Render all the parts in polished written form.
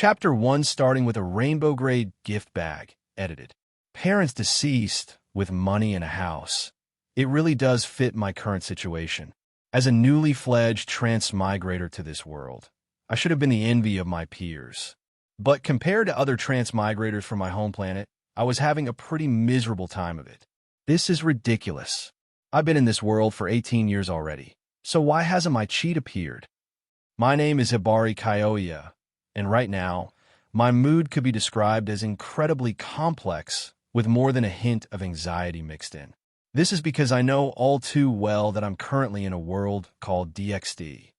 Chapter 1 starting with a rainbow-grade gift bag, edited. Parents deceased with money and a house. It really does fit my current situation. As a newly fledged transmigrator to this world, I should have been the envy of my peers. But compared to other transmigrators from my home planet, I was having a pretty miserable time of it. This is ridiculous. I've been in this world for 18 years already, so why hasn't my cheat appeared? My name is Hibari Kyoya, and right now, my mood could be described as incredibly complex with more than a hint of anxiety mixed in. This is because I know all too well that I'm currently in a world called DxD.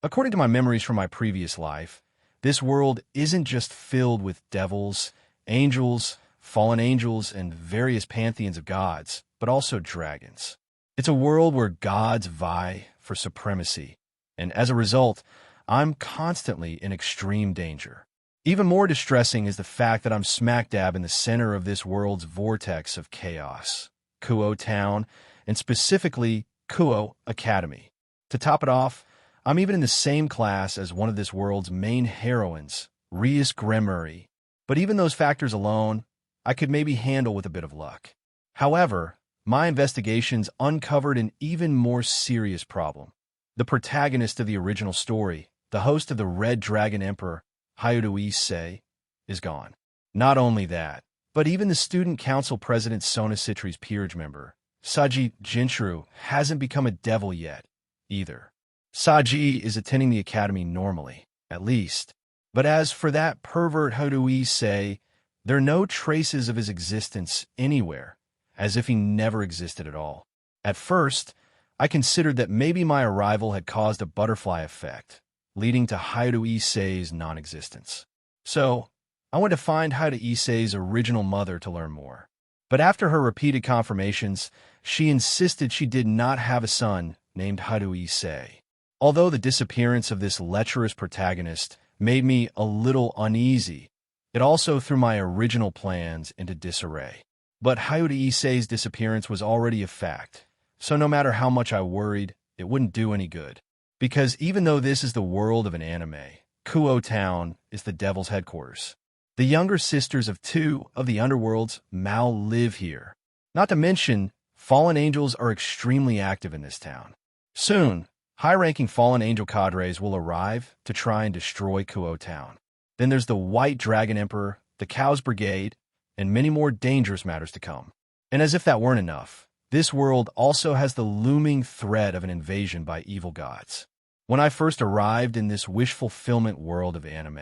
According to my memories from my previous life, this world isn't just filled with devils, angels, fallen angels, and various pantheons of gods, but also dragons. It's a world where gods vie for supremacy, and as a result, I'm constantly in extreme danger. Even more distressing is the fact that I'm smack dab in the center of this world's vortex of chaos, Kuo Town, and specifically Kuo Academy. To top it off, I'm even in the same class as one of this world's main heroines, Rias Gremuri. But even those factors alone, I could maybe handle with a bit of luck. However, my investigations uncovered an even more serious problem. The protagonist of the original story, the host of the Red Dragon Emperor, Hayudo Issei, is gone. Not only that, but even the student council president Sona Citri's peerage member, Saji Jinchuru, hasn't become a devil yet, either. Saji is attending the academy normally, at least. But as for that pervert Hayudo Issei, there are no traces of his existence anywhere, as if he never existed at all. At first, I considered that maybe my arrival had caused a butterfly effect, leading to Hayudo Issei's non-existence. So, I went to find Hayudo Issei's original mother to learn more. But after her repeated confirmations, she insisted she did not have a son named Hayudo Issei. Although the disappearance of this lecherous protagonist made me a little uneasy, it also threw my original plans into disarray. But Hayudo Issei's disappearance was already a fact, so no matter how much I worried, it wouldn't do any good. Because even though this is the world of an anime, Kuo Town is the devil's headquarters. The younger sisters of two of the underworlds Mao live here. Not to mention, fallen angels are extremely active in this town. Soon, high-ranking fallen angel cadres will arrive to try and destroy Kuo Town. Then there's the White Dragon Emperor, the Chaos Brigade, and many more dangerous matters to come. And as if that weren't enough, this world also has the looming threat of an invasion by evil gods. When I first arrived in this wish-fulfillment world of anime,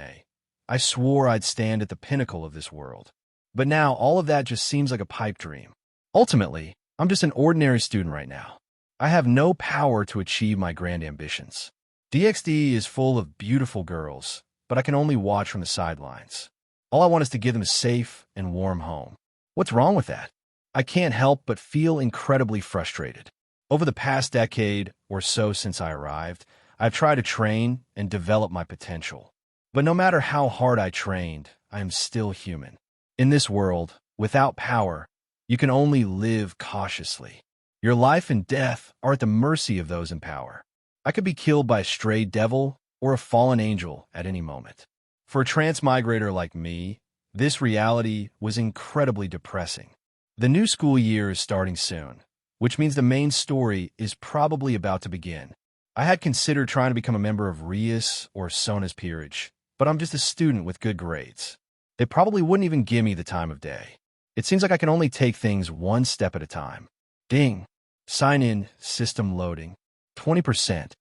I swore I'd stand at the pinnacle of this world. But now all of that just seems like a pipe dream. Ultimately, I'm just an ordinary student right now. I have no power to achieve my grand ambitions. DxD is full of beautiful girls, but I can only watch from the sidelines. All I want is to give them a safe and warm home. What's wrong with that? I can't help but feel incredibly frustrated. Over the past decade or so since I arrived, I've tried to train and develop my potential. But no matter how hard I trained, I am still human. In this world, without power, you can only live cautiously. Your life and death are at the mercy of those in power. I could be killed by a stray devil or a fallen angel at any moment. For a transmigrator like me, this reality was incredibly depressing. The new school year is starting soon, which means the main story is probably about to begin. I had considered trying to become a member of Rias or Sona's peerage, but I'm just a student with good grades. They probably wouldn't even give me the time of day. It seems like I can only take things one step at a time. Ding. Sign in, system loading. 20%,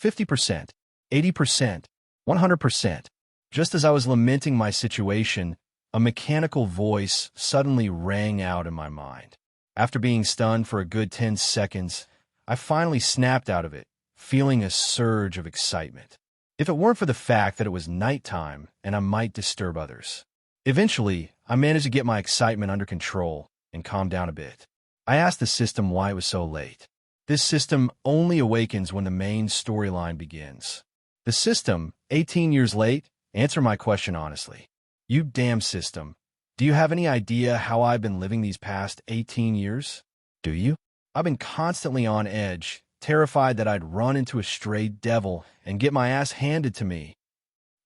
50%, 80%, 100%. Just as I was lamenting my situation, a mechanical voice suddenly rang out in my mind. After being stunned for a good 10 seconds, I finally snapped out of it, feeling a surge of excitement. If it weren't for the fact that it was nighttime and I might disturb others. Eventually, I managed to get my excitement under control and calm down a bit. I asked the system why it was so late. This system only awakens when the main storyline begins. The system, 18 years late, answer my question honestly. You damn system, do you have any idea how I've been living these past 18 years? Do you? I've been constantly on edge, terrified that I'd run into a stray devil and get my ass handed to me.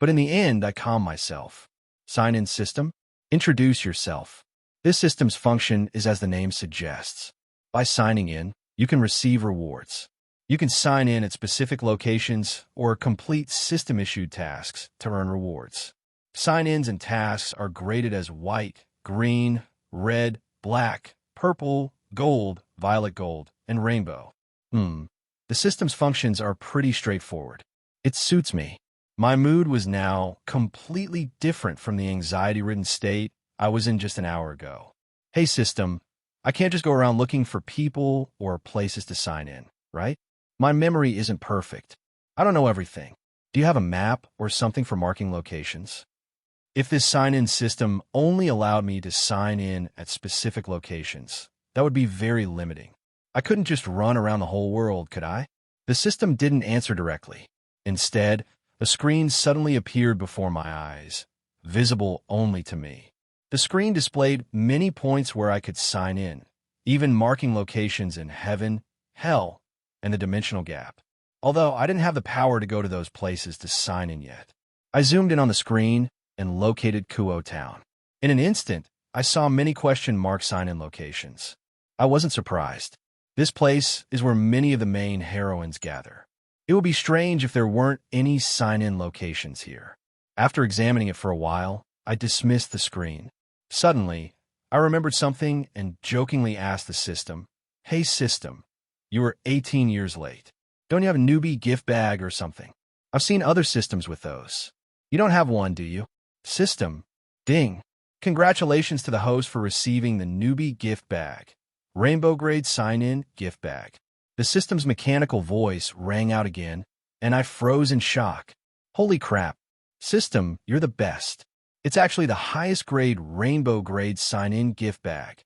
But in the end, I calmed myself. Sign in system. Introduce yourself. This system's function is as the name suggests. By signing in, you can receive rewards. You can sign in at specific locations or complete system-issued tasks to earn rewards. Sign-ins and tasks are graded as white, green, red, black, purple, gold, violet gold, and rainbow. The system's functions are pretty straightforward. It suits me. My mood was now completely different from the anxiety-ridden state I was in just an hour ago. Hey system, I can't just go around looking for people or places to sign in, right? My memory isn't perfect. I don't know everything. Do you have a map or something for marking locations? If this sign-in system only allowed me to sign in at specific locations, that would be very limiting. I couldn't just run around the whole world, could I? The system didn't answer directly. Instead, a screen suddenly appeared before my eyes, visible only to me. The screen displayed many points where I could sign in, even marking locations in heaven, hell, and the dimensional gap. Although I didn't have the power to go to those places to sign in yet. I zoomed in on the screen and located Kuo Town. In an instant, I saw many question mark sign-in locations. I wasn't surprised. This place is where many of the main heroines gather. It would be strange if there weren't any sign-in locations here. After examining it for a while, I dismissed the screen. Suddenly, I remembered something and jokingly asked the system, "Hey system, you were 18 years late. Don't you have a newbie gift bag or something? I've seen other systems with those. You don't have one, do you?" System, ding. Congratulations to the host for receiving the newbie gift bag. Rainbow grade sign-in gift bag. The system's mechanical voice rang out again, and I froze in shock. Holy crap. System, you're the best. It's actually the highest grade rainbow grade sign-in gift bag.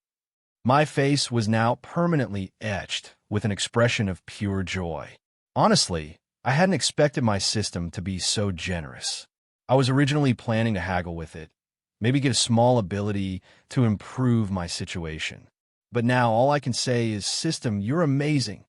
My face was now permanently etched with an expression of pure joy. Honestly, I hadn't expected my system to be so generous. I was originally planning to haggle with it, maybe get a small ability to improve my situation. But now all I can say is, system, you're amazing.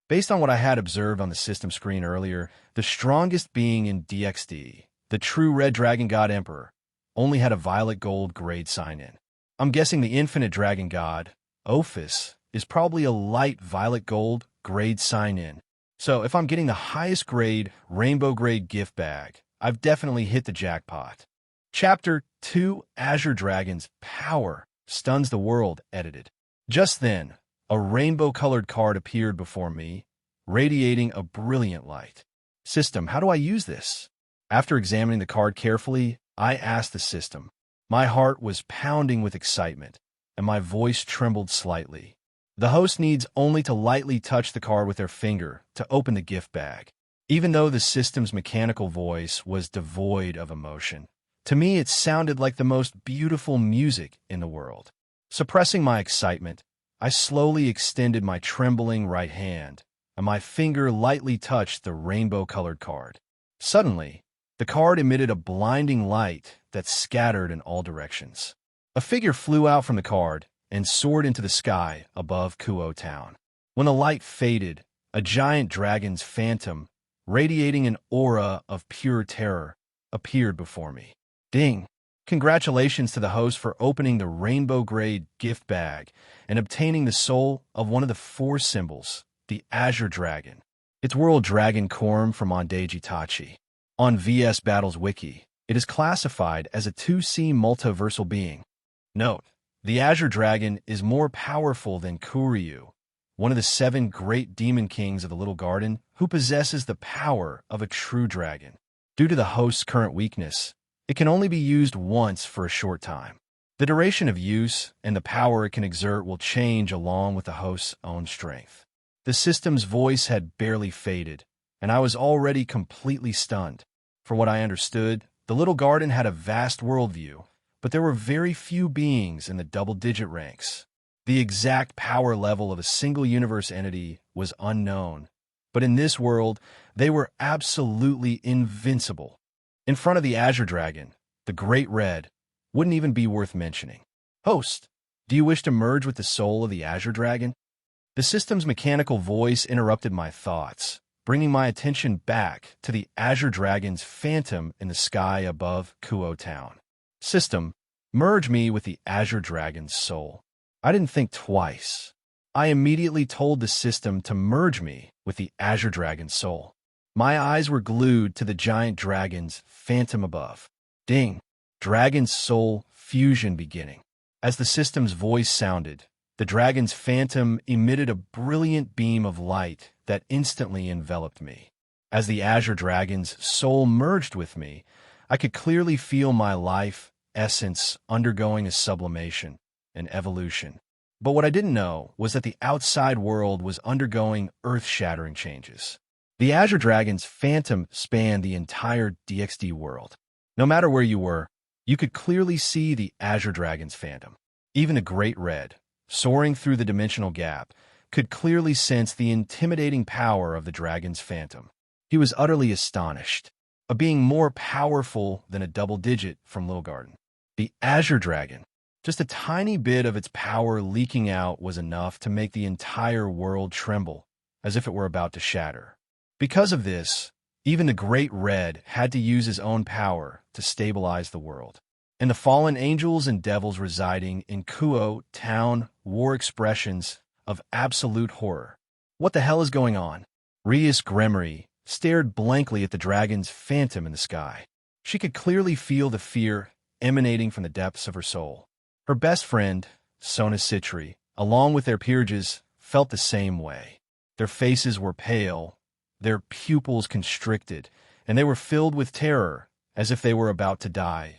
Based on what I had observed on the system screen earlier, the strongest being in DxD, the true Red Dragon God Emperor, only had a violet gold grade sign-in. I'm guessing the infinite dragon god, Ophis, is probably a light violet gold grade sign-in. So if I'm getting the highest grade rainbow grade gift bag, I've definitely hit the jackpot. Chapter 2, Azure Dragon's Power Stuns the World, edited. Just then, a rainbow-colored card appeared before me, radiating a brilliant light. System, how do I use this? After examining the card carefully, I asked the system. My heart was pounding with excitement, and my voice trembled slightly. The host needs only to lightly touch the card with their finger to open the gift bag. Even though the system's mechanical voice was devoid of emotion, to me it sounded like the most beautiful music in the world. Suppressing my excitement, I slowly extended my trembling right hand, and my finger lightly touched the rainbow-colored card. Suddenly, the card emitted a blinding light that scattered in all directions. A figure flew out from the card and soared into the sky above Kuo Town. When the light faded, a giant dragon's phantom, radiating an aura of pure terror, appeared before me. Ding! Congratulations to the host for opening the rainbow-grade gift bag and obtaining the soul of one of the 4 symbols, the Azure Dragon. It's World Dragon Corm from Ondaiji Tachi. On VS Battles Wiki, it is classified as a 2C multiversal being. Note, the Azure Dragon is more powerful than Kuryu, one of the 7 great demon kings of the Little Garden, who possesses the power of a true dragon. Due to the host's current weakness, it can only be used once for a short time. The duration of use and the power it can exert will change along with the host's own strength. The system's voice had barely faded, and I was already completely stunned. For what I understood, the Little Garden had a vast worldview, but there were very few beings in the double-digit ranks. The exact power level of a single universe entity was unknown, but in this world, they were absolutely invincible. In front of the Azure Dragon, the Great Red, wouldn't even be worth mentioning. Host, do you wish to merge with the soul of the Azure Dragon? The system's mechanical voice interrupted my thoughts, bringing my attention back to the Azure Dragon's phantom in the sky above Kuo Town. System, merge me with the Azure Dragon's soul. I didn't think twice. I immediately told the system to merge me with the Azure Dragon's soul. My eyes were glued to the giant dragon's phantom above. Ding! Dragon's soul fusion beginning. As the system's voice sounded, the dragon's phantom emitted a brilliant beam of light that instantly enveloped me. As the Azure Dragon's soul merged with me, I could clearly feel my life essence undergoing a sublimation, an evolution. But what I didn't know was that the outside world was undergoing earth-shattering changes. The Azure Dragon's phantom spanned the entire DxD world. No matter where you were, you could clearly see the Azure Dragon's phantom. Even the Great Red, soaring through the dimensional gap, could clearly sense the intimidating power of the dragon's phantom. He was utterly astonished, a being more powerful than a double digit from Little Garden. The Azure Dragon, just a tiny bit of its power leaking out was enough to make the entire world tremble, as if it were about to shatter. Because of this, even the Great Red had to use his own power to stabilize the world. And the fallen angels and devils residing in Kuo Town wore expressions of absolute horror. What the hell is going on? Rias Gremory stared blankly at the dragon's phantom in the sky. She could clearly feel the fear emanating from the depths of her soul. Her best friend, Sona Citri, along with their peerages, felt the same way. Their faces were pale, their pupils constricted, and they were filled with terror, as if they were about to die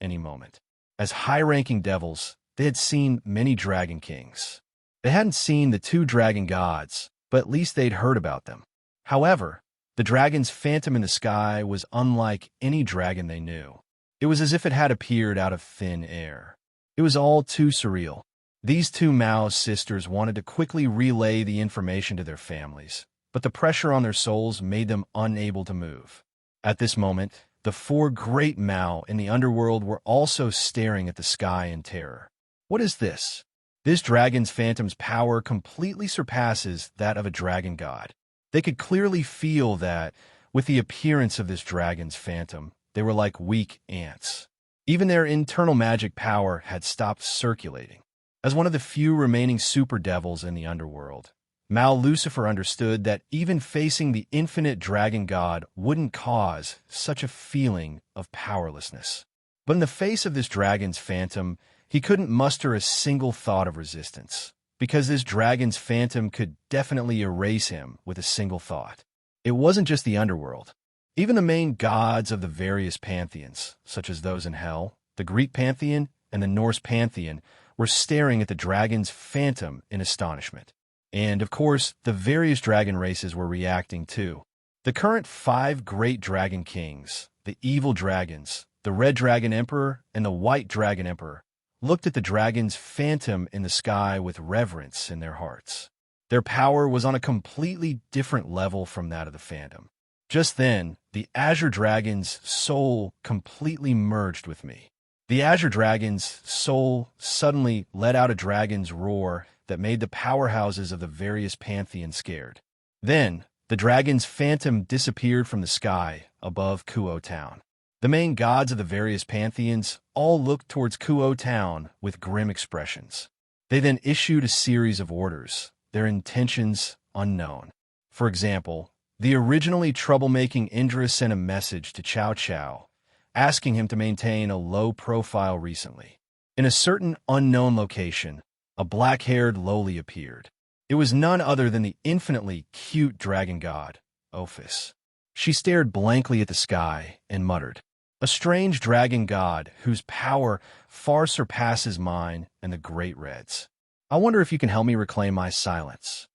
any moment. As high-ranking devils, they had seen many dragon kings. They hadn't seen the two dragon gods, but at least they'd heard about them. However, the dragon's phantom in the sky was unlike any dragon they knew. It was as if it had appeared out of thin air. It was all too surreal. These two Mao's sisters wanted to quickly relay the information to their families, but the pressure on their souls made them unable to move. At this moment, the four great Mao in the underworld were also staring at the sky in terror. What is this? This dragon's phantom's power completely surpasses that of a dragon god. They could clearly feel that, with the appearance of this dragon's phantom, they were like weak ants. Even their internal magic power had stopped circulating. As one of the few remaining super devils in the underworld, Mao Lucifer understood that even facing the infinite dragon god wouldn't cause such a feeling of powerlessness. But in the face of this dragon's phantom, he couldn't muster a single thought of resistance, because this dragon's phantom could definitely erase him with a single thought. It wasn't just the underworld. Even the main gods of the various pantheons, such as those in Hell, the Greek pantheon, and the Norse pantheon, were staring at the dragon's phantom in astonishment. And, of course, the various dragon races were reacting too. The current 5 great dragon kings, the evil dragons, the red dragon emperor, and the white dragon emperor, looked at the dragon's phantom in the sky with reverence in their hearts. Their power was on a completely different level from that of the phantom. Just then, the Azure Dragon's soul completely merged with me. The Azure Dragon's soul suddenly let out a dragon's roar that made the powerhouses of the various pantheons scared. Then, the dragon's phantom disappeared from the sky above Kuo Town. The main gods of the various pantheons all looked towards Kuo Town with grim expressions. They then issued a series of orders, their intentions unknown. For example, the originally troublemaking Indra sent a message to Cao Cao, asking him to maintain a low profile recently. In a certain unknown location, a black-haired lowly appeared. It was none other than the infinitely cute dragon god, Ophis. She stared blankly at the sky and muttered, "A strange dragon god whose power far surpasses mine and the Great Red's. I wonder if you can help me reclaim my silence."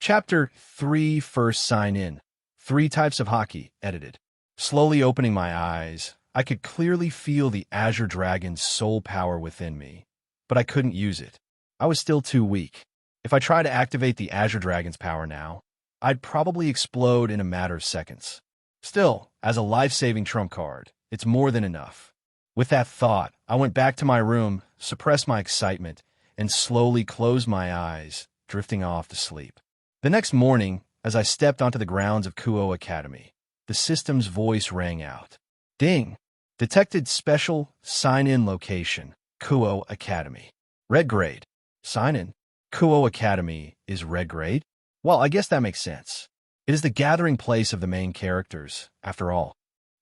Chapter 3 First Sign In. 3 Types of Hockey, edited. Slowly opening my eyes, I could clearly feel the Azure Dragon's soul power within me, but I couldn't use it. I was still too weak. If I tried to activate the Azure Dragon's power now, I'd probably explode in a matter of seconds. Still, as a life-saving trump card, it's more than enough. With that thought, I went back to my room, suppressed my excitement, and slowly closed my eyes, drifting off to sleep. The next morning, As I stepped onto the grounds of Kuo Academy, the system's voice rang out. Ding! Detected special sign-in location, Kuo Academy. Red grade. Sign-in. Kuo Academy is red grade? Well, I guess that makes sense. It is the gathering place of the main characters, after all.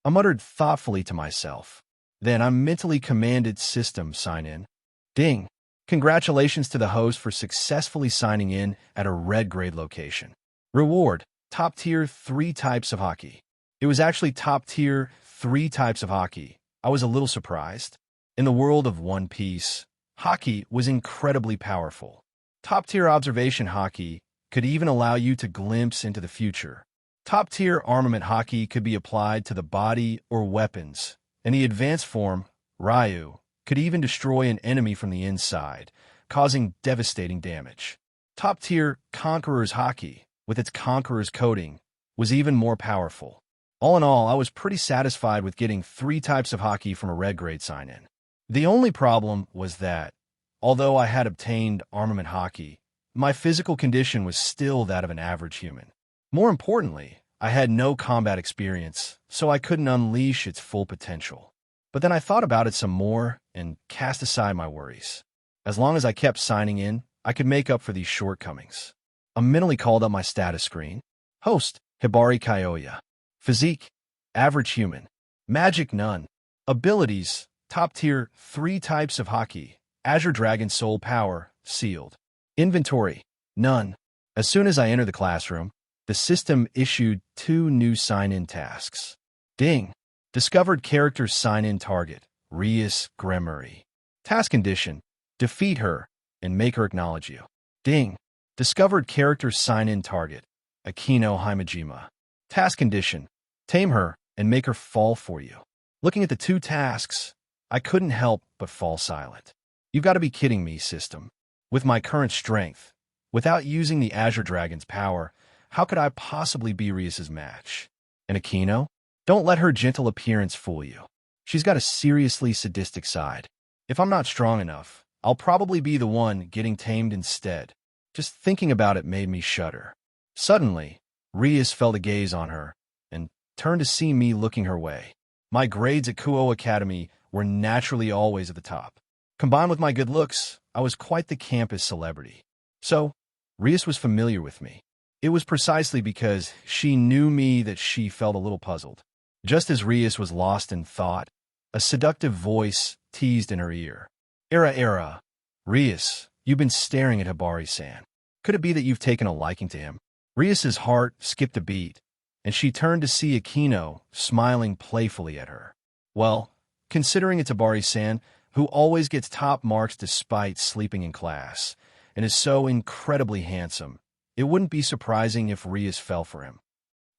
I muttered thoughtfully to myself. Then I mentally commanded system sign in. Ding! Congratulations to the host for successfully signing in at a red grade location. Reward, top tier 3 types of hockey. It was actually top tier 3 types of hockey. I was a little surprised. In the world of One Piece, hockey was incredibly powerful. Top tier observation hockey could even allow you to glimpse into the future. Top tier armament hockey could be applied to the body or weapons, and the advanced form, Ryu, could even destroy an enemy from the inside, causing devastating damage. Top tier Conqueror's hockey, with its Conqueror's coating, was even more powerful. All in all, I was pretty satisfied with getting 3 types of hockey from a red grade sign-in. The only problem was that, although I had obtained armament hockey, my physical condition was still that of an average human. More importantly, I had no combat experience, so I couldn't unleash its full potential. But then I thought about it some more and cast aside my worries. As long as I kept signing in, I could make up for these shortcomings. I mentally called up my status screen. Host, Hibari Kyoya. Physique, average human. Magic, none. Abilities, top tier 3 types of hockey. Azure Dragon soul power, sealed. Inventory, none. As soon as I entered the classroom, the system issued 2 new sign-in tasks. Ding! Discovered character's sign-in target, Rias Gremory. Task condition, defeat her and make her acknowledge you. Ding! Discovered character's sign-in target, Akino Himejima. Task condition, tame her and make her fall for you. Looking at the 2 tasks, I couldn't help but fall silent. You've got to be kidding me, system. With my current strength, without using the Azure Dragon's power, how could I possibly be Rias's match? And Akino? Don't let her gentle appearance fool you. She's got a seriously sadistic side. If I'm not strong enough, I'll probably be the one getting tamed instead. Just thinking about it made me shudder. Suddenly, Rias felt a gaze on her and turned to see me looking her way. My grades at Kuo Academy were naturally always at the top. Combined with my good looks, I was quite the campus celebrity. So, Rias was familiar with me. It was precisely because she knew me that she felt a little puzzled. Just as Rias was lost in thought, a seductive voice teased in her ear. Era. Rias, you've been staring at Hibari-san. Could it be that you've taken a liking to him? Rias's heart skipped a beat, and she turned to see Akino smiling playfully at her. Well, considering it's Hibari-san, who always gets top marks despite sleeping in class, and is so incredibly handsome, it wouldn't be surprising if Rias fell for him.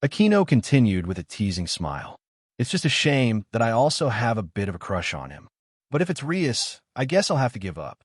Akino continued with a teasing smile. It's just a shame that I also have a bit of a crush on him. But if it's Rias, I guess I'll have to give up.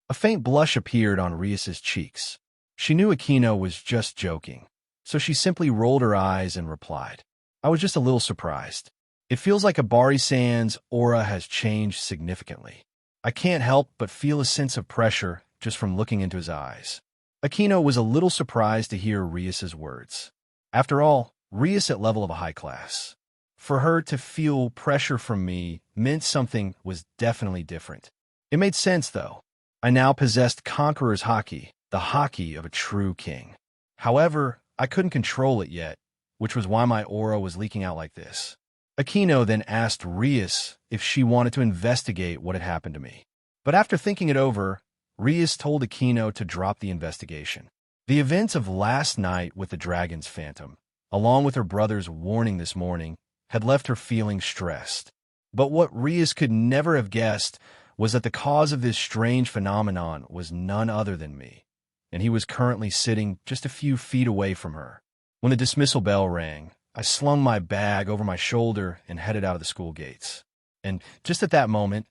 A faint blush appeared on Rias's cheeks. She knew Akino was just joking, so she simply rolled her eyes and replied. I was just a little surprised. It feels like Hibari-san's aura has changed significantly. I can't help but feel a sense of pressure just from looking into his eyes. Akino was a little surprised to hear Rias's words. After all, Rias at level of a high class. For her to feel pressure from me meant something was definitely different. It made sense, though. I now possessed Conqueror's hockey, the hockey of a true king. However, I couldn't control it yet, which was why my aura was leaking out like this. Akino then asked Rias if she wanted to investigate what had happened to me. But after thinking it over, Rias told Akino to drop the investigation. The events of last night with the dragon's phantom, along with her brother's warning this morning, had left her feeling stressed. But what Rias could never have guessed was that the cause of this strange phenomenon was none other than me, and he was currently sitting just a few feet away from her. When the dismissal bell rang, I slung my bag over my shoulder and headed out of the school gates. And just at that moment,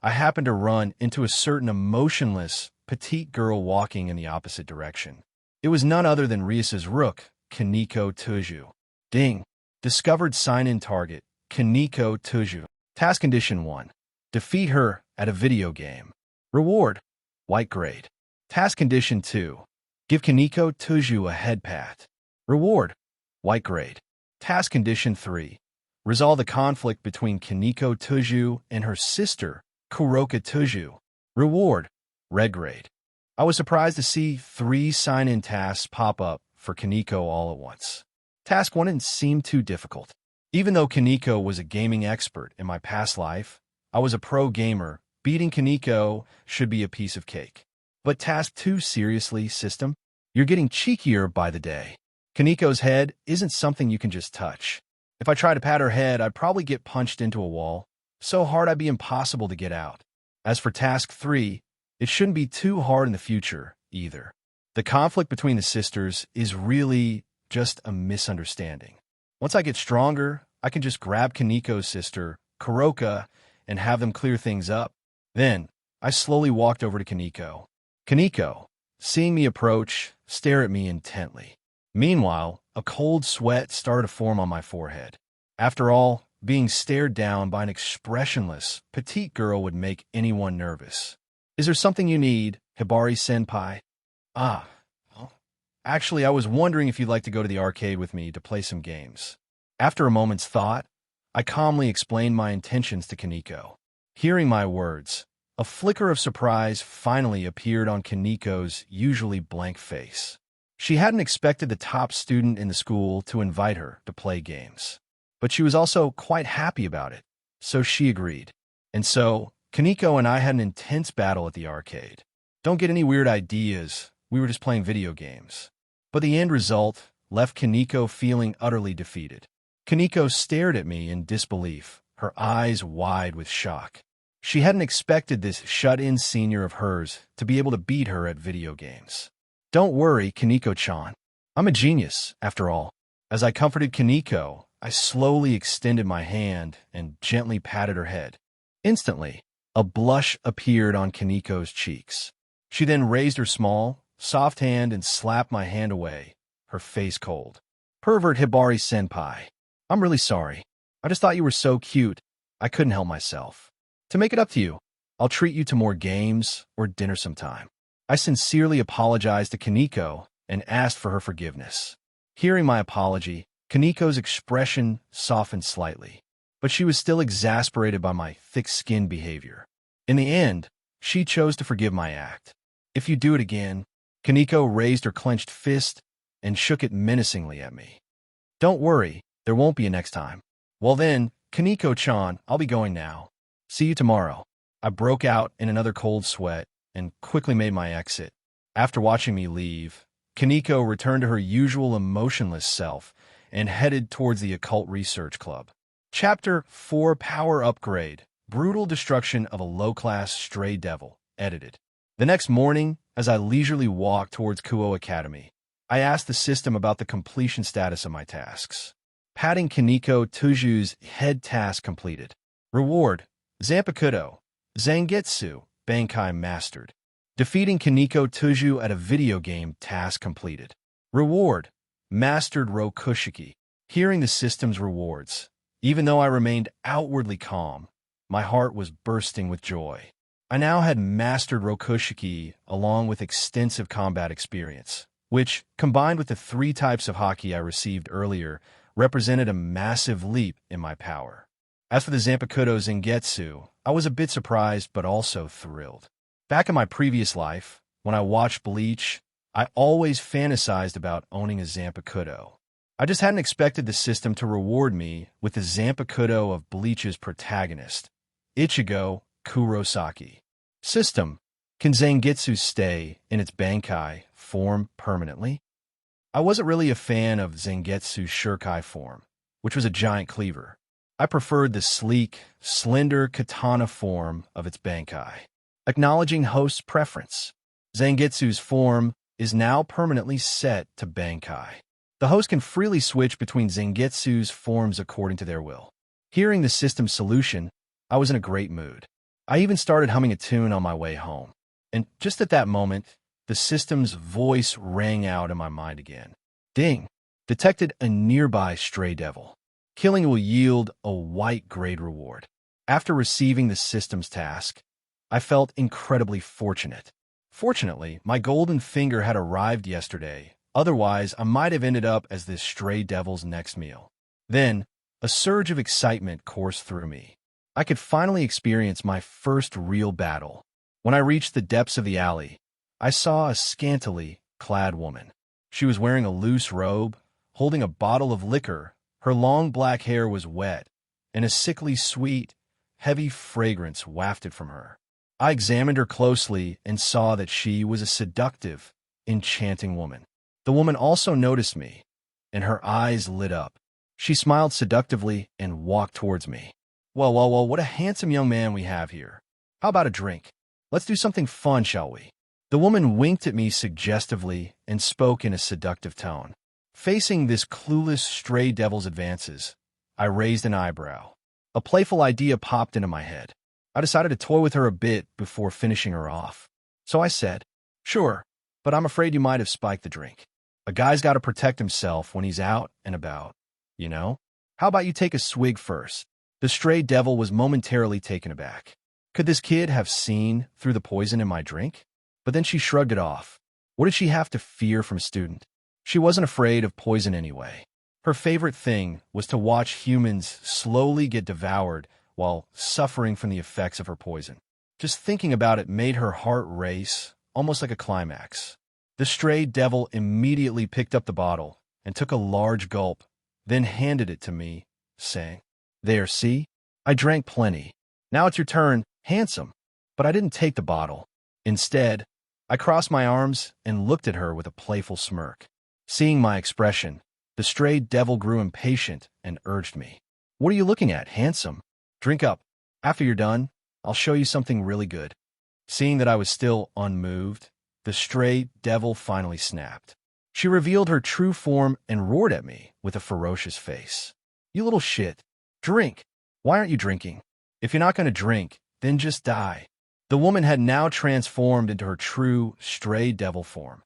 I happened to run into a certain emotionless, petite girl walking in the opposite direction. It was none other than Rias's rook, Kaneko Tuju. Ding! Discovered sign-in target, Kaneko Tuju. Task condition 1. Defeat her at a video game. Reward, white grade. Task condition 2. Give Kaneko Tuju a head pat. Reward: white grade. Task Condition 3. Resolve the conflict between Kaneko Tuju and her sister, Kuroka Tuju. Reward: red grade. I was surprised to see 3 sign-in tasks pop up for Kaneko all at once. Task 1 didn't seem too difficult. Even though Kaneko was a gaming expert in my past life, I was a pro gamer. Beating Kaneko should be a piece of cake. But Task 2, seriously, system? You're getting cheekier by the day. Kaneko's head isn't something you can just touch. If I tried to pat her head, I'd probably get punched into a wall, so hard I'd be impossible to get out. As for Task 3, it shouldn't be too hard in the future, either. The conflict between the sisters is really just a misunderstanding. Once I get stronger, I can just grab Kaneko's sister, Kuroka, and have them clear things up. Then, I slowly walked over to Kaneko. Kaneko, seeing me approach, stared at me intently. Meanwhile, a cold sweat started to form on my forehead. After all, being stared down by an expressionless, petite girl would make anyone nervous. Is there something you need, Hibari-senpai? Well, actually, I was wondering if you'd like to go to the arcade with me to play some games. After a moment's thought, I calmly explained my intentions to Kaneko. Hearing my words, a flicker of surprise finally appeared on Kaneko's usually blank face. She hadn't expected the top student in the school to invite her to play games. But she was also quite happy about it, so she agreed. And so, Kaneko and I had an intense battle at the arcade. Don't get any weird ideas, we were just playing video games. But the end result left Kaneko feeling utterly defeated. Kaneko stared at me in disbelief, her eyes wide with shock. She hadn't expected this shut-in senior of hers to be able to beat her at video games. Don't worry, Kaneko-chan. I'm a genius, after all. As I comforted Kaneko, I slowly extended my hand and gently patted her head. Instantly, a blush appeared on Kaneko's cheeks. She then raised her small, soft hand and slapped my hand away, her face cold. Pervert Hibari-senpai. I'm really sorry. I just thought you were so cute, I couldn't help myself. To make it up to you, I'll treat you to more games or dinner sometime. I sincerely apologized to Kaneko and asked for her forgiveness. Hearing my apology, Kaneko's expression softened slightly, but she was still exasperated by my thick-skinned behavior. In the end, she chose to forgive my act. If you do it again, Kaneko raised her clenched fist and shook it menacingly at me. Don't worry, there won't be a next time. Well then, Kaneko-chan, I'll be going now. See you tomorrow. I broke out in another cold sweat and quickly made my exit. After watching me leave, Kaneko returned to her usual emotionless self and headed towards the Occult Research Club. Chapter 4: Power Upgrade. Brutal Destruction of a Low-Class Stray Devil. Edited. The next morning, as I leisurely walked towards Kuo Academy, I asked the system about the completion status of my tasks. Patting Kaneko Tuju's head task completed. Reward: Zanpakuto. Zangetsu. Bankai mastered. Defeating Kaneko Tuju at a video game task completed. Reward: Mastered Rokushiki. Hearing the system's rewards, even though I remained outwardly calm, my heart was bursting with joy. I now had mastered Rokushiki along with extensive combat experience, which, combined with the 3 types of haki I received earlier, represented a massive leap in my power. As for the Zanpakuto Zangetsu, I was a bit surprised but also thrilled. Back in my previous life, when I watched Bleach, I always fantasized about owning a Zanpakuto. I just hadn't expected the system to reward me with the Zanpakuto of Bleach's protagonist, Ichigo Kurosaki. System: Can Zangetsu stay in its Bankai form permanently? I wasn't really a fan of Zangetsu's Shurkai form, which was a giant cleaver. I preferred the sleek, slender katana form of its Bankai. Acknowledging host's preference, Zangetsu's form is now permanently set to Bankai. The host can freely switch between Zangetsu's forms according to their will. Hearing the system's solution, I was in a great mood. I even started humming a tune on my way home. And just at that moment, the system's voice rang out in my mind again. Ding! Detected a nearby stray devil. Killing will yield a white grade reward. After receiving the system's task, I felt incredibly fortunate. Fortunately, my golden finger had arrived yesterday Otherwise, I might have ended up as this stray devil's next meal. Then, a surge of excitement coursed through me. I could finally experience my first real battle. When I reached the depths of the alley, I saw a scantily clad woman. She was wearing a loose robe, holding a bottle of liquor. Her long black hair was wet, and a sickly sweet, heavy fragrance wafted from her. I examined her closely and saw that she was a seductive, enchanting woman. The woman also noticed me, and her eyes lit up. She smiled seductively and walked towards me. Well, what a handsome young man we have here. How about a drink? Let's do something fun, shall we? The woman winked at me suggestively and spoke in a seductive tone. Facing this clueless stray devil's advances, I raised an eyebrow. A playful idea popped into my head. I decided to toy with her a bit before finishing her off. So I said, "Sure, but I'm afraid you might have spiked the drink. A guy's got to protect himself when he's out and about, you know? How about you take a swig first?" The stray devil was momentarily taken aback. Could this kid have seen through the poison in my drink? But then she shrugged it off. What did she have to fear from a student? She wasn't afraid of poison anyway. Her favorite thing was to watch humans slowly get devoured while suffering from the effects of her poison. Just thinking about it made her heart race, almost like a climax. The stray devil immediately picked up the bottle and took a large gulp, then handed it to me, saying, "There, see? I drank plenty. Now it's your turn, handsome." But I didn't take the bottle. Instead, I crossed my arms and looked at her with a playful smirk. Seeing my expression, the stray devil grew impatient and urged me. "What are you looking at, handsome? Drink up. After you're done, I'll show you something really good." Seeing that I was still unmoved, the stray devil finally snapped. She revealed her true form and roared at me with a ferocious face. "You little shit. Drink. Why aren't you drinking? If you're not going to drink, then just die." The woman had now transformed into her true stray devil form.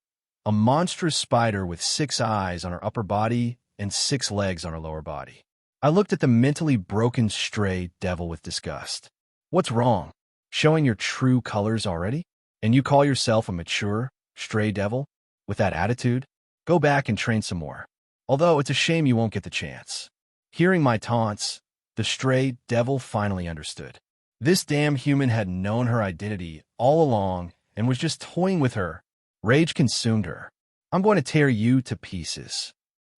A monstrous spider with 6 eyes on her upper body and 6 legs on her lower body. I looked at the mentally broken stray devil with disgust. "What's wrong? Showing your true colors already? And you call yourself a mature stray devil? With that attitude? Go back and train some more. Although it's a shame you won't get the chance." Hearing my taunts, the stray devil finally understood. This damn human had known her identity all along and was just toying with her. Rage consumed her. "I'm going to tear you to pieces."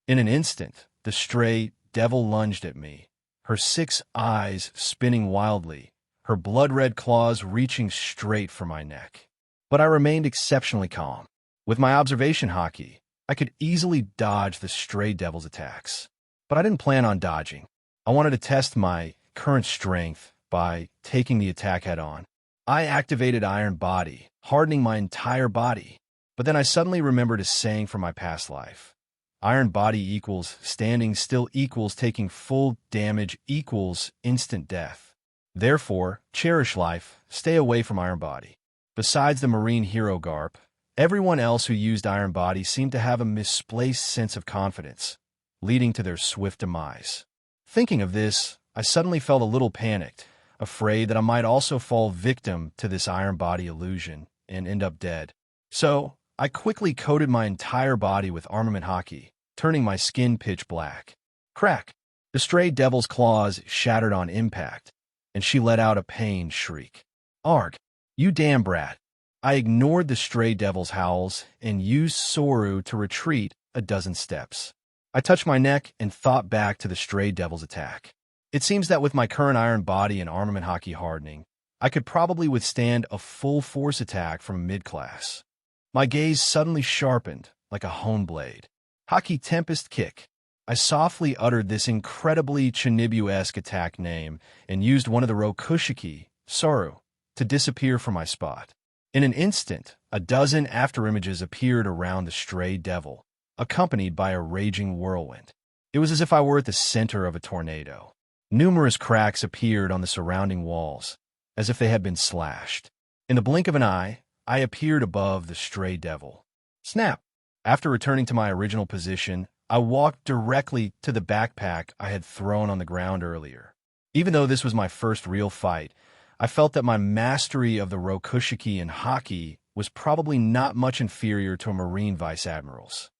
In an instant, the stray devil lunged at me, her 6 eyes spinning wildly, her blood-red claws reaching straight for my neck. But I remained exceptionally calm. With my observation hockey, I could easily dodge the stray devil's attacks. But I didn't plan on dodging. I wanted to test my current strength by taking the attack head-on. I activated Iron Body, hardening my entire body. But then I suddenly remembered a saying from my past life. Iron Body equals standing still equals taking full damage equals instant death. Therefore, cherish life, stay away from Iron Body. Besides the Marine hero Garp, everyone else who used Iron Body seemed to have a misplaced sense of confidence, leading to their swift demise. Thinking of this, I suddenly felt a little panicked, afraid that I might also fall victim to this Iron Body illusion and end up dead. So, I quickly coated my entire body with armament hockey, turning my skin pitch black. Crack! The stray devil's claws shattered on impact, and she let out a pained shriek. "Arg! You damn brat!" I ignored the stray devil's howls and used Soru to retreat a dozen steps. I touched my neck and thought back to the stray devil's attack. It seems that with my current Iron Body and armament hockey hardening, I could probably withstand a full-force attack from mid-class. My gaze suddenly sharpened like a honed blade. Hockey Tempest Kick. I softly uttered this incredibly Chinibu-esque attack name and used one of the Rokushiki, Soru, to disappear from my spot. In an instant, a dozen afterimages appeared around the stray devil, accompanied by a raging whirlwind. It was as if I were at the center of a tornado. Numerous cracks appeared on the surrounding walls, as if they had been slashed. In the blink of an eye, I appeared above the stray devil. Snap! After returning to my original position, I walked directly to the backpack I had thrown on the ground earlier. Even though this was my first real fight, I felt that my mastery of the Rokushiki and Haki was probably not much inferior to a Marine Vice Admiral's.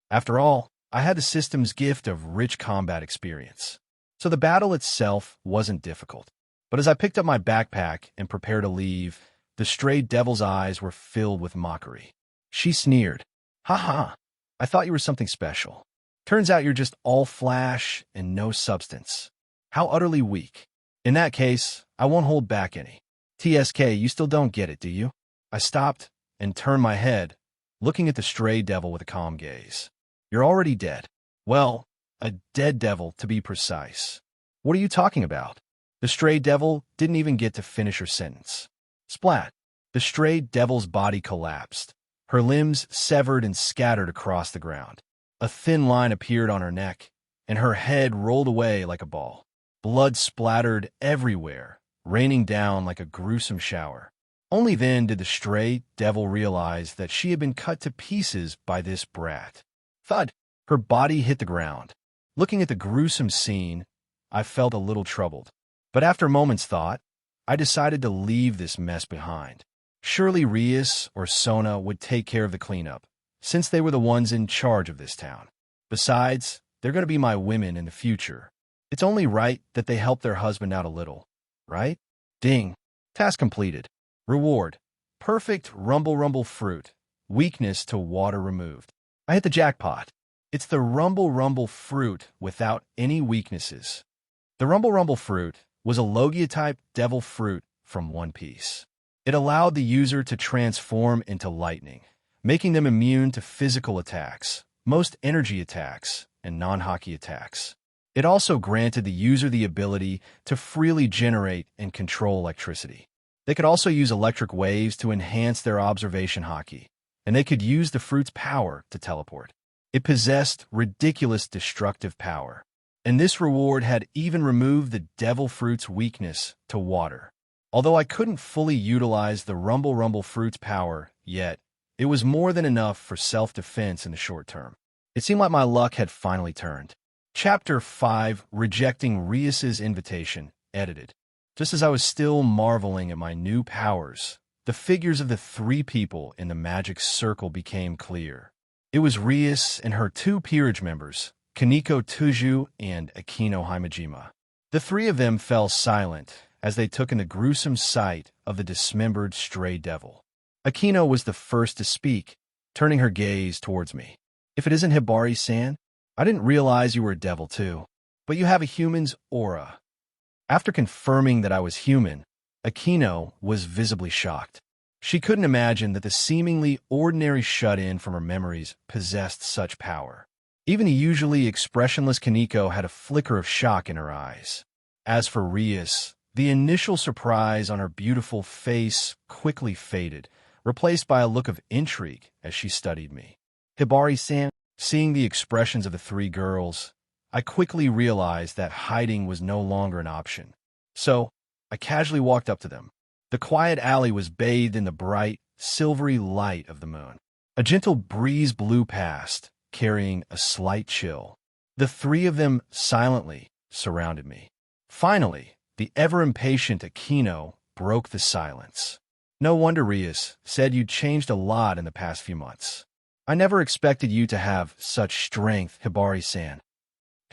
After all, I had the system's gift of rich combat experience. So the battle itself wasn't difficult. But as I picked up my backpack and prepared to leave, the stray devil's eyes were filled with mockery. She sneered. "Ha ha, I thought you were something special. Turns out you're just all flash and no substance. How utterly weak. In that case, I won't hold back any. TSK, you still don't get it, do you?" I stopped and turned my head, looking at the stray devil with a calm gaze. "You're already dead. Well, a dead devil, to be precise." "What are you talking about?" The stray devil didn't even get to finish her sentence. Splat! The stray devil's body collapsed. Her limbs severed and scattered across the ground. A thin line appeared on her neck, and her head rolled away like a ball. Blood splattered everywhere, raining down like a gruesome shower. Only then did the stray devil realize that she had been cut to pieces by this brat. Thud! Her body hit the ground. Looking at the gruesome scene, I felt a little troubled. But after a moment's thought, I decided to leave this mess behind. Surely Rias or Sona would take care of the cleanup, since they were the ones in charge of this town. Besides, they're going to be my women in the future. It's only right that they help their husband out a little, right? Ding. Task completed. Reward. Perfect rumble fruit. Weakness to water removed. I hit the jackpot. It's the rumble fruit without any weaknesses. The rumble fruit was a Logia-type devil fruit from One Piece. It allowed the user to transform into lightning, making them immune to physical attacks, most energy attacks, and non-hockey attacks. It also granted the user the ability to freely generate and control electricity. They could also use electric waves to enhance their observation hockey, and they could use the fruit's power to teleport. It possessed ridiculous destructive power, and this reward had even removed the devil fruit's weakness to water. Although I couldn't fully utilize the rumble fruit's power yet, it was more than enough for self-defense in the short term. It seemed like my luck had finally turned. Chapter 5, Rejecting Rias's Invitation, edited. Just as I was still marveling at my new powers, the figures of the three people in the magic circle became clear. It was Rias and her two peerage members, Kaneko Tuju and Akino Himejima. The three of them fell silent as they took in the gruesome sight of the dismembered stray devil. Akino was the first to speak, turning her gaze towards me. "If it isn't Hibari-san, I didn't realize you were a devil too, but you have a human's aura." After confirming that I was human, Akino was visibly shocked. She couldn't imagine that the seemingly ordinary shut-in from her memories possessed such power. Even the usually expressionless Kaneko had a flicker of shock in her eyes. As for Rias, the initial surprise on her beautiful face quickly faded, replaced by a look of intrigue as she studied me. "Hibari-san," seeing the expressions of the three girls, I quickly realized that hiding was no longer an option. So, I casually walked up to them. The quiet alley was bathed in the bright, silvery light of the moon. A gentle breeze blew past, carrying a slight chill. The three of them silently surrounded me. Finally, the ever-impatient Akino broke the silence. "No wonder Rias said you'd changed a lot in the past few months. I never expected you to have such strength, Hibari-san."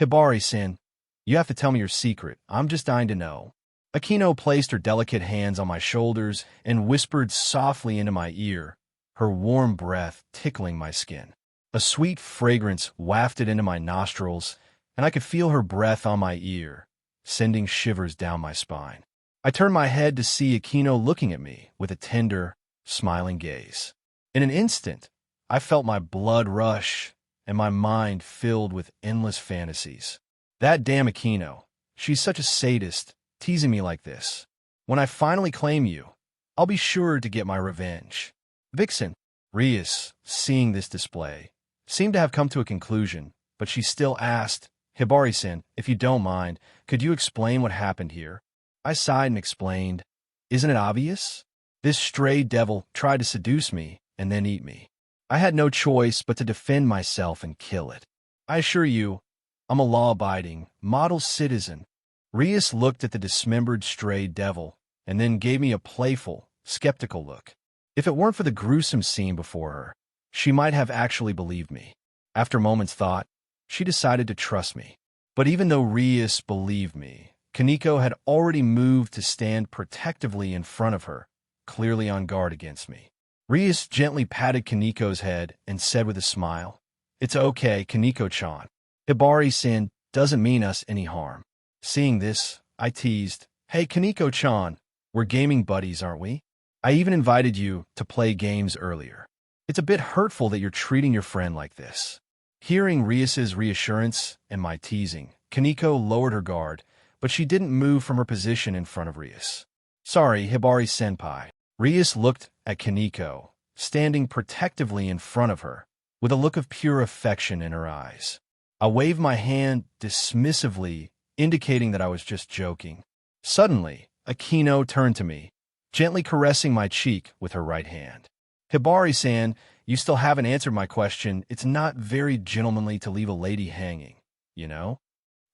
"Hibari-san, you have to tell me your secret. I'm just dying to know." Akino placed her delicate hands on my shoulders and whispered softly into my ear, her warm breath tickling my skin. A sweet fragrance wafted into my nostrils, and I could feel her breath on my ear, sending shivers down my spine. I turned my head to see Akino looking at me with a tender, smiling gaze. In an instant, I felt my blood rush and my mind filled with endless fantasies. That damn Akino, she's such a sadist, teasing me like this. When I finally claim you, I'll be sure to get my revenge. Vixen. Rias, seeing this display, seemed to have come to a conclusion, but she still asked, "Hibari-san, if you don't mind, could you explain what happened here?" I sighed and explained, "Isn't it obvious? This stray devil tried to seduce me and then eat me. I had no choice but to defend myself and kill it. I assure you, I'm a law-abiding, model citizen." Rias looked at the dismembered stray devil and then gave me a playful, skeptical look. If it weren't for the gruesome scene before her, she might have actually believed me. After a moment's thought, she decided to trust me. But even though Rias believed me, Kaneko had already moved to stand protectively in front of her, clearly on guard against me. Rias gently patted Kaneko's head and said with a smile, "It's okay, Kaneko-chan. Hibari-san doesn't mean us any harm." Seeing this, I teased, "Hey, Kaneko-chan, we're gaming buddies, aren't we? I even invited you to play games earlier. It's a bit hurtful that you're treating your friend like this." Hearing Rias's reassurance and my teasing, Kaneko lowered her guard, but she didn't move from her position in front of Rias. "Sorry, Hibari-senpai." Rias looked at Kaneko, standing protectively in front of her, with a look of pure affection in her eyes. I waved my hand dismissively, indicating that I was just joking. Suddenly, Akino turned to me, gently caressing my cheek with her right hand. "Hibari-san, you still haven't answered my question. It's not very gentlemanly to leave a lady hanging, you know?"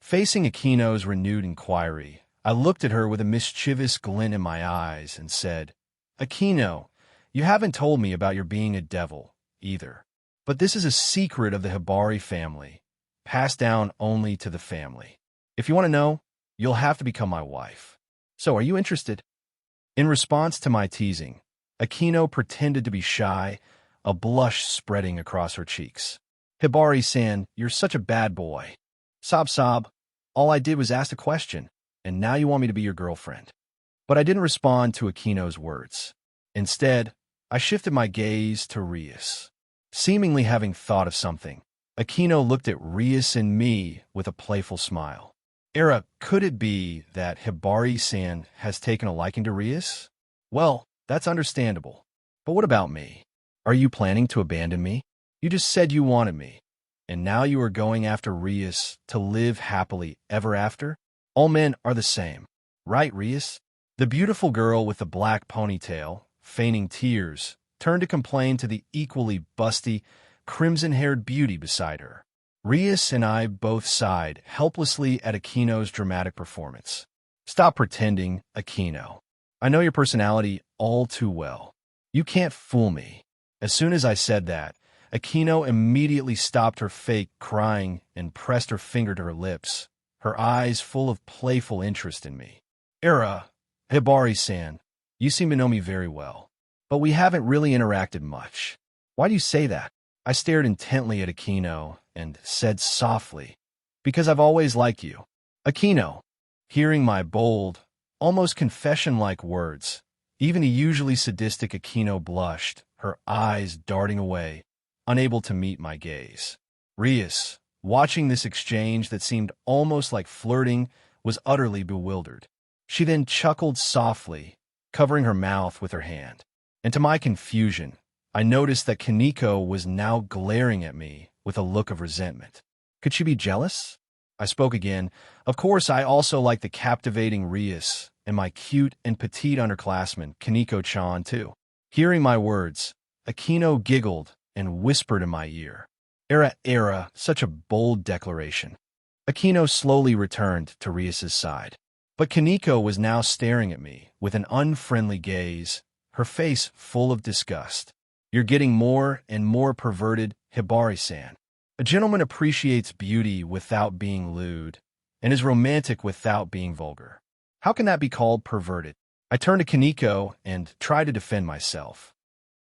Facing Akino's renewed inquiry, I looked at her with a mischievous glint in my eyes and said, "Akino, you haven't told me about your being a devil, either. But this is a secret of the Hibari family, passed down only to the family. If you want to know, you'll have to become my wife. So are you interested?" In response to my teasing, Akino pretended to be shy, a blush spreading across her cheeks. "Hibari-san, you're such a bad boy. Sob. All I did was ask a question, and now you want me to be your girlfriend." But I didn't respond to Akino's words. Instead, I shifted my gaze to Rias. Seemingly having thought of something, Akino looked at Rias and me with a playful smile. "Era, could it be that Hibari-san has taken a liking to Rias? Well, that's understandable. But what about me? Are you planning to abandon me? You just said you wanted me, and now you are going after Rias to live happily ever after? All men are the same, right, Rias?" The beautiful girl with the black ponytail, feigning tears, turned to complain to the equally busty, crimson-haired beauty beside her. Rias and I both sighed helplessly at Akino's dramatic performance. "Stop pretending, Akino. I know your personality all too well. You can't fool me." As soon as I said that, Akino immediately stopped her fake crying and pressed her finger to her lips, her eyes full of playful interest in me. "Era, Hibari-san, you seem to know me very well, but we haven't really interacted much. Why do you say that?" I stared intently at Akino and said softly, "Because I've always liked you." Akino, hearing my bold, almost confession-like words, even the usually sadistic Akino blushed, her eyes darting away, unable to meet my gaze. Rias, watching this exchange that seemed almost like flirting, was utterly bewildered. She then chuckled softly, covering her mouth with her hand. And to my confusion, I noticed that Kaneko was now glaring at me with a look of resentment. Could she be jealous? I spoke again. "Of course, I also like the captivating Rias and my cute and petite underclassman, Kaneko-chan, too." Hearing my words, Akino giggled and whispered in my ear, Era, such a bold declaration." Akino slowly returned to Rias's side. But Kaneko was now staring at me with an unfriendly gaze, her face full of disgust. "You're getting more and more perverted, Hibari-san. A gentleman appreciates beauty without being lewd, and is romantic without being vulgar. How can that be called perverted?" I turned to Kaneko and tried to defend myself.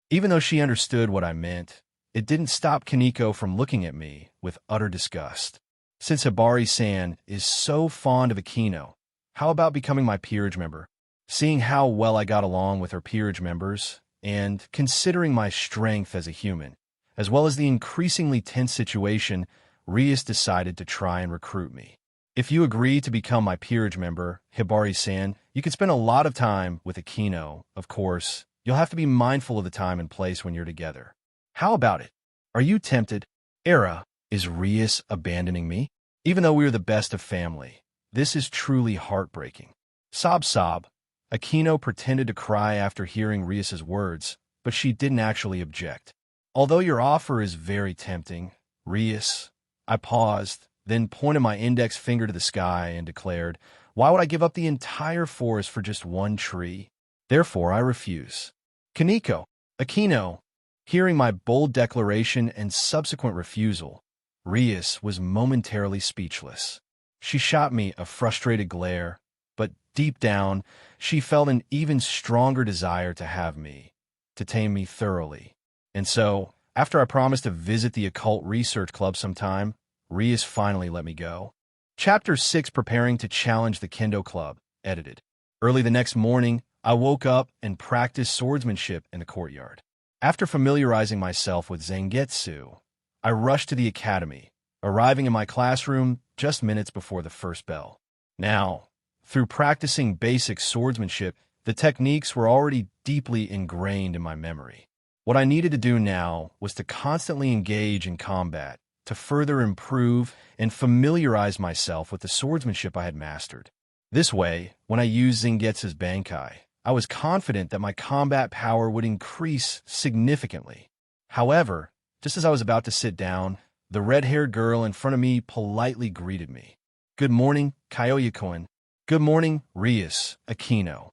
Even though she understood what I meant, it didn't stop Kaneko from looking at me with utter disgust. "Since Hibari-san is so fond of Akino, how about becoming my peerage member?" Seeing how well I got along with her peerage members, and considering my strength as a human, as well as the increasingly tense situation, Rias decided to try and recruit me. "If you agree to become my peerage member, Hibari-san, you can spend a lot of time with Akino. Of course, you'll have to be mindful of the time and place when you're together. How about it? Are you tempted?" Era, is Rias abandoning me? Even though we are the best of family, this is truly heartbreaking. Sob. Akino pretended to cry after hearing Rias's words, but she didn't actually object. "Although your offer is very tempting, Rias," I paused, then pointed my index finger to the sky and declared, "Why would I give up the entire forest for just one tree? Therefore, I refuse." Akino, hearing my bold declaration and subsequent refusal, Rias was momentarily speechless. She shot me a frustrated glare, but deep down, she felt an even stronger desire to have me, to tame me thoroughly. And so, after I promised to visit the Occult Research Club sometime, Rias finally let me go. Chapter 6: Preparing to Challenge the Kendo Club, edited. Early the next morning, I woke up and practiced swordsmanship in the courtyard. After familiarizing myself with Zangetsu, I rushed to the academy, arriving in my classroom just minutes before the first bell. Now, through practicing basic swordsmanship, the techniques were already deeply ingrained in my memory. What I needed to do now was to constantly engage in combat, to further improve and familiarize myself with the swordsmanship I had mastered. This way, when I used Zangetsu's Bankai, I was confident that my combat power would increase significantly. However, just as I was about to sit down, the red-haired girl in front of me politely greeted me. "Good morning, Kyoya-kun." "Good morning, Rias, Akino."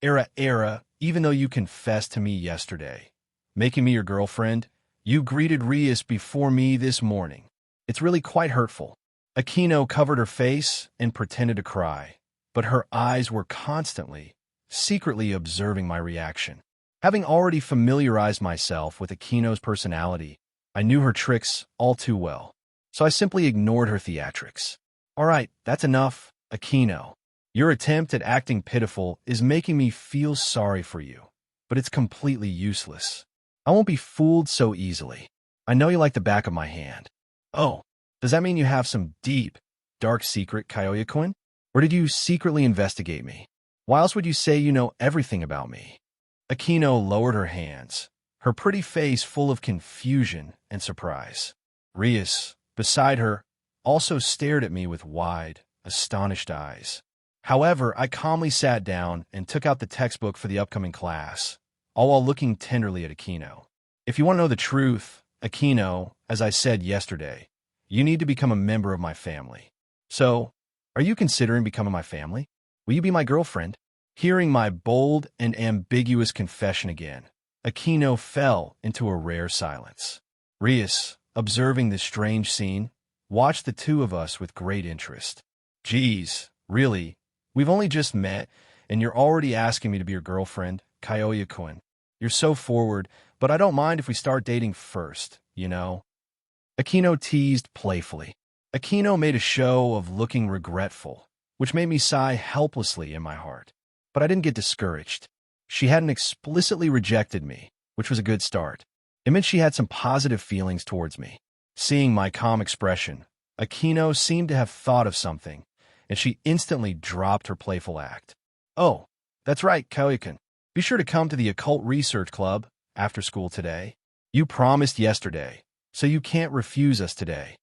Era, even though you confessed to me yesterday, making me your girlfriend, you greeted Rias before me this morning. It's really quite hurtful. Akino covered her face and pretended to cry, but her eyes were constantly, secretly observing my reaction. Having already familiarized myself with Akino's personality, I knew her tricks all too well, so I simply ignored her theatrics. "All right, that's enough, Akino. Your attempt at acting pitiful is making me feel sorry for you, but it's completely useless. I won't be fooled so easily. I know you like the back of my hand." "Oh, does that mean you have some deep, dark secret, Kyoya-kun? Or did you secretly investigate me? Why else would you say you know everything about me?" Akino lowered her hands, her pretty face full of confusion and surprise. Rias, beside her, also stared at me with wide, astonished eyes. However, I calmly sat down and took out the textbook for the upcoming class, all while looking tenderly at Akino. "If you want to know the truth, Akino, as I said yesterday, you need to become a member of my family. So, are you considering becoming my family? Will you be my girlfriend?" Hearing my bold and ambiguous confession again, Akino fell into a rare silence. Rias, observing this strange scene, watched the two of us with great interest. "Geez, really? We've only just met, and you're already asking me to be your girlfriend, Kyoya-kun. You're so forward, but I don't mind if we start dating first, you know?" Akino teased playfully. Akino made a show of looking regretful, which made me sigh helplessly in my heart. But I didn't get discouraged. She hadn't explicitly rejected me, which was a good start. It meant she had some positive feelings towards me. Seeing my calm expression, Akino seemed to have thought of something, and she instantly dropped her playful act. "Oh, that's right, Kyoya-kun. Be sure to come to the Occult Research Club after school today. You promised yesterday, so you can't refuse us today."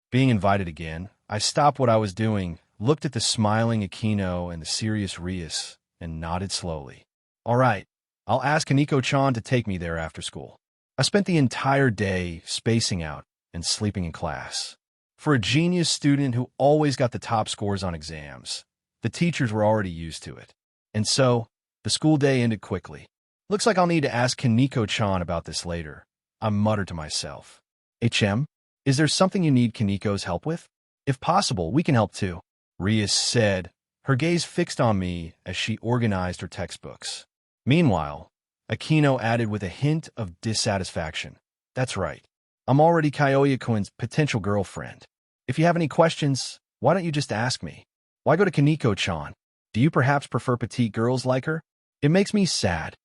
Being invited again, I stopped what I was doing, looked at the smiling Akino and the serious Rias, and nodded slowly. "All right, I'll ask Kaneko-chan to take me there after school." I spent the entire day spacing out and sleeping in class. For a genius student who always got the top scores on exams, the teachers were already used to it. And so, the school day ended quickly. "Looks like I'll need to ask Kaneko-chan about this later," I muttered to myself. "HM, is there something you need Kaneko's help with? If possible, we can help too," Rias said, her gaze fixed on me as she organized her textbooks. Meanwhile, Akino added with a hint of dissatisfaction, "That's right. I'm already Kyoya-kun's potential girlfriend. If you have any questions, why don't you just ask me? Why go to Kaneko-chan? Do you perhaps prefer petite girls like her? It makes me sad."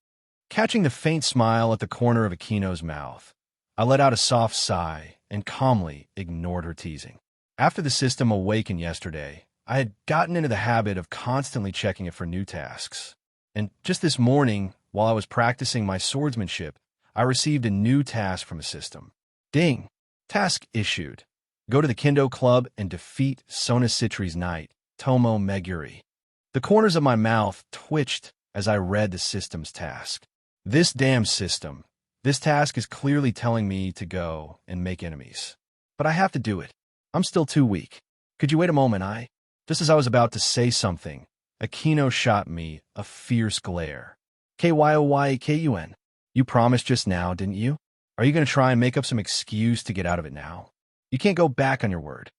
Catching the faint smile at the corner of Akino's mouth, I let out a soft sigh and calmly ignored her teasing. After the system awakened yesterday, I had gotten into the habit of constantly checking it for new tasks. And just this morning, while I was practicing my swordsmanship, I received a new task from the system. Ding! Task issued. Go to the Kendo Club and defeat Sona Citri's knight, Tomo Meguri. The corners of my mouth twitched as I read the system's task. This damn system. This task is clearly telling me to go and make enemies. But I have to do it. I'm still too weak. Could you wait a moment, Just as I was about to say something, Akino shot me a fierce glare. "Kyoya-kun, you promised just now, didn't you? Are you going to try and make up some excuse to get out of it now?" You can't go back on your word.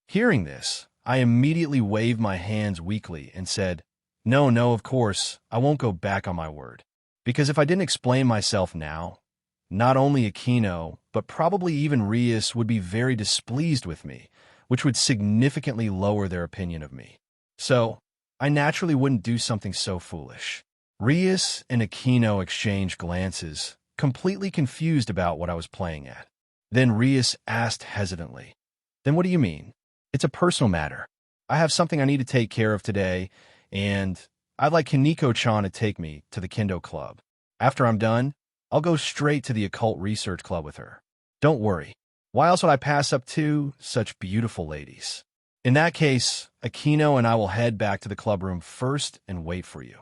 Hearing this, I immediately waved my hands weakly and said, No, of course, I won't go back on my word. Because if I didn't explain myself now, not only Aquino, but probably even Rias would be very displeased with me, which would significantly lower their opinion of me. So, I naturally wouldn't do something so foolish. Rias and Aquino exchanged glances, completely confused about what I was playing at. Then Rias asked hesitantly, Then what do you mean? It's a personal matter. I have something I need to take care of today, and I'd like Kaneko-chan to take me to the Kendo Club. After I'm done, I'll go straight to the Occult Research Club with her. Don't worry. Why else would I pass up two such beautiful ladies? In that case, Aquino and I will head back to the club room first and wait for you.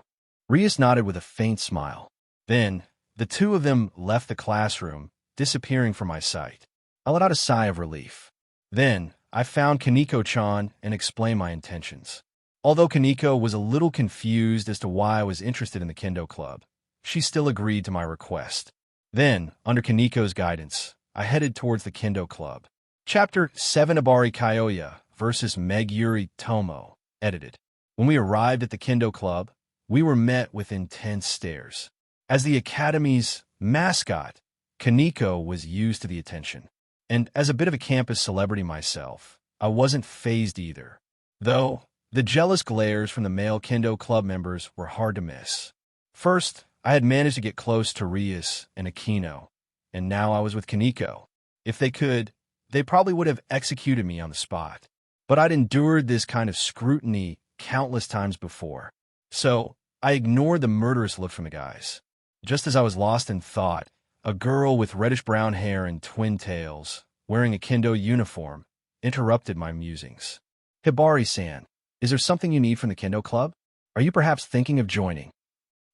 Rias nodded with a faint smile. Then, the two of them left the classroom, disappearing from my sight. I let out a sigh of relief. Then, I found Kaneko-chan and explained my intentions. Although Kaneko was a little confused as to why I was interested in the Kendo Club, she still agreed to my request. Then, under Kaneko's guidance, I headed towards the Kendo Club. Chapter 7 Abari Kyoya versus Meguri Tomo, edited. When we arrived at the Kendo Club, we were met with intense stares. As the Academy's mascot, Kaneko was used to the attention. And as a bit of a campus celebrity myself, I wasn't fazed either. Though, the jealous glares from the male Kendo Club members were hard to miss. First, I had managed to get close to Rias and Aquino, and now I was with Kaneko. If they could, they probably would have executed me on the spot. But I'd endured this kind of scrutiny countless times before, so I ignored the murderous look from the guys. Just as I was lost in thought, a girl with reddish-brown hair and twin tails, wearing a Kendo uniform, interrupted my musings. Hibari-san, is there something you need from the Kendo Club? Are you perhaps thinking of joining?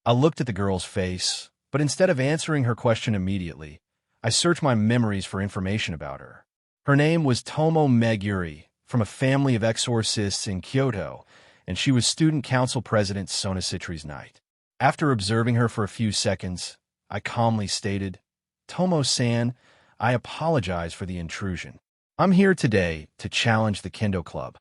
I looked at the girl's face, but instead of answering her question immediately, I searched my memories for information about her. Her name was Tomo Meguri, from a family of exorcists in Kyoto, and she was student council president Sona Citri's night. After observing her for a few seconds, I calmly stated, Tomo-san, I apologize for the intrusion. I'm here today to challenge the Kendo Club.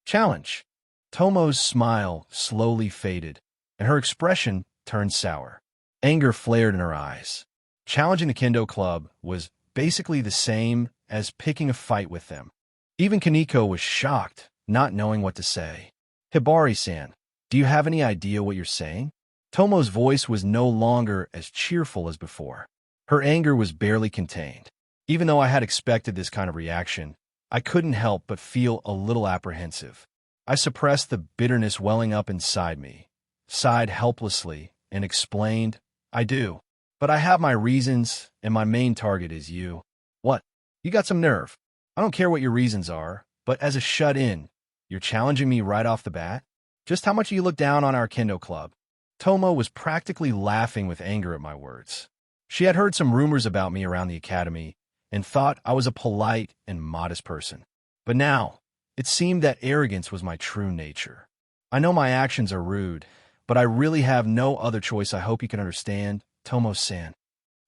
Challenge? Tomo's smile slowly faded, and her expression turned sour. Anger flared in her eyes. Challenging the Kendo Club was basically the same as picking a fight with them. Even Kaneko was shocked, not knowing what to say. Hibari-san, do you have any idea what you're saying? Tomo's voice was no longer as cheerful as before. Her anger was barely contained. Even though I had expected this kind of reaction, I couldn't help but feel a little apprehensive. I suppressed the bitterness welling up inside me, sighed helplessly, and explained, I do. But I have my reasons, and my main target is you. What? You got some nerve. I don't care what your reasons are, but as a shut-in, you're challenging me right off the bat? Just how much do you look down on our Kendo Club? Tomo was practically laughing with anger at my words. She had heard some rumors about me around the academy and thought I was a polite and modest person. But now, it seemed that arrogance was my true nature. I know my actions are rude, but I really have no other choice. I hope you can understand, Tomo-san.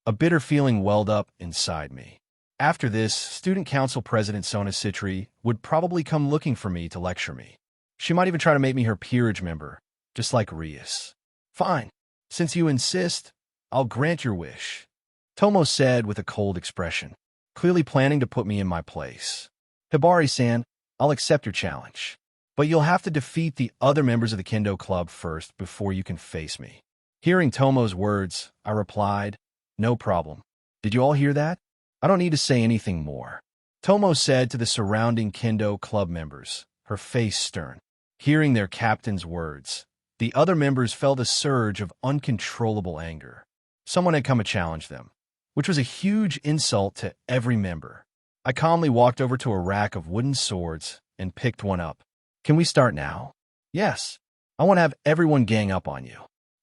A bitter feeling welled up inside me. After this, student council president Sona Citri would probably come looking for me to lecture me. She might even try to make me her peerage member, just like Rias. Fine. Since you insist, I'll grant your wish, Tomo said with a cold expression, clearly planning to put me in my place. Hibari-san, I'll accept your challenge, but you'll have to defeat the other members of the Kendo Club first before you can face me. Hearing Tomo's words, I replied, No problem. Did you all hear that? I don't need to say anything more, Tomo said to the surrounding Kendo Club members, her face stern. Hearing their captain's words, the other members felt a surge of uncontrollable anger. Someone had come to challenge them, which was a huge insult to every member. I calmly walked over to a rack of wooden swords and picked one up. Can we start now? Yes. I want to have everyone gang up on you.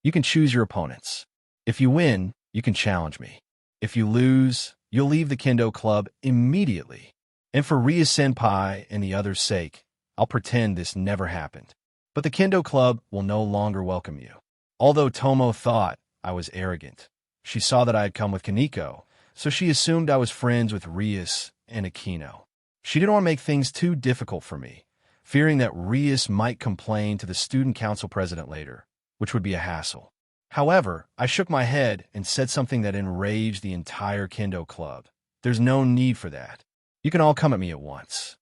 You can choose your opponents. If you win, you can challenge me. If you lose, you'll leave the Kendo Club immediately. And for Ria Senpai and the others' sake, I'll pretend this never happened. But the Kendo Club will no longer welcome you. Although Tomo thought I was arrogant, she saw that I had come with Kaneko, so she assumed I was friends with Rias and Aquino. She didn't want to make things too difficult for me, fearing that Rias might complain to the student council president later, which would be a hassle. However, I shook my head and said something that enraged the entire Kendo Club. There's no need for that. You can all come at me at once.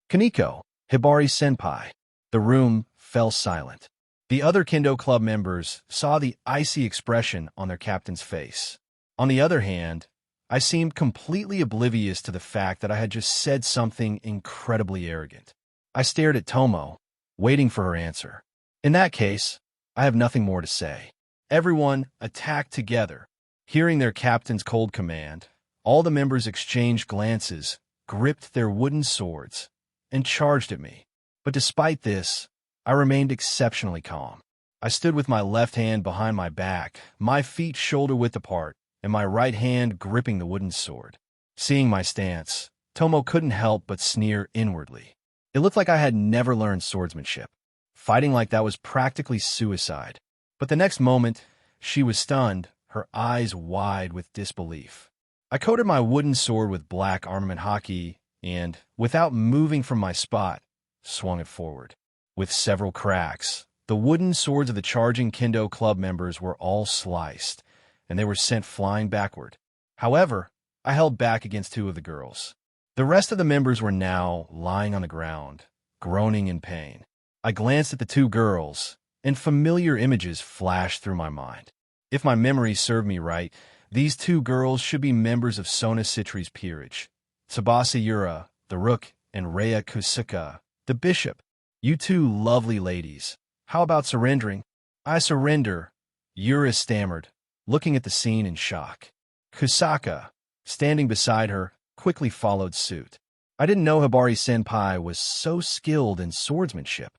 Kaneko, Hibari-senpai. The room fell silent. The other Kendo Club members saw the icy expression on their captain's face. On the other hand, I seemed completely oblivious to the fact that I had just said something incredibly arrogant. I stared at Tomo, waiting for her answer. In that case, I have nothing more to say. Everyone attacked together. Hearing their captain's cold command, all the members exchanged glances, gripped their wooden swords, and charged at me. But despite this, I remained exceptionally calm. I stood with my left hand behind my back, my feet shoulder-width apart, and my right hand gripping the wooden sword. Seeing my stance, Tomo couldn't help but sneer inwardly. It looked like I had never learned swordsmanship. Fighting like that was practically suicide. But the next moment, she was stunned, her eyes wide with disbelief. I coated my wooden sword with black armament haki and, without moving from my spot, swung it forward. With several cracks, the wooden swords of the charging Kendo Club members were all sliced, and they were sent flying backward. However, I held back against two of the girls. The rest of the members were now lying on the ground, groaning in pain. I glanced at the two girls, and familiar images flashed through my mind. If my memory served me right, these two girls should be members of Sona Citri's peerage. Tsubasa Yura, the rook, and Rhea Kusuka, the bishop. You two lovely ladies. How about surrendering? I surrender, Yura stammered, looking at the scene in shock. Kusaka, standing beside her, quickly followed suit. I didn't know Hibari-senpai was so skilled in swordsmanship.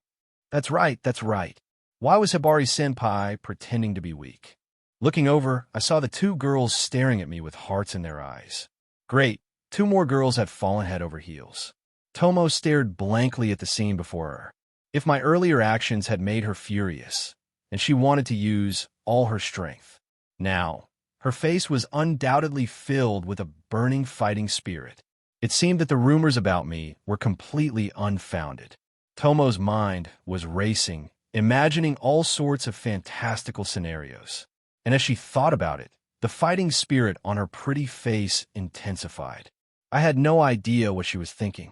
That's right. Why was Hibari-senpai pretending to be weak? Looking over, I saw the two girls staring at me with hearts in their eyes. Great, two more girls had fallen head over heels. Tomo stared blankly at the scene before her. If my earlier actions had made her furious, and she wanted to use all her strength. Now, her face was undoubtedly filled with a burning fighting spirit. It seemed that the rumors about me were completely unfounded. Tomo's mind was racing, imagining all sorts of fantastical scenarios. And as she thought about it, the fighting spirit on her pretty face intensified. I had no idea what she was thinking.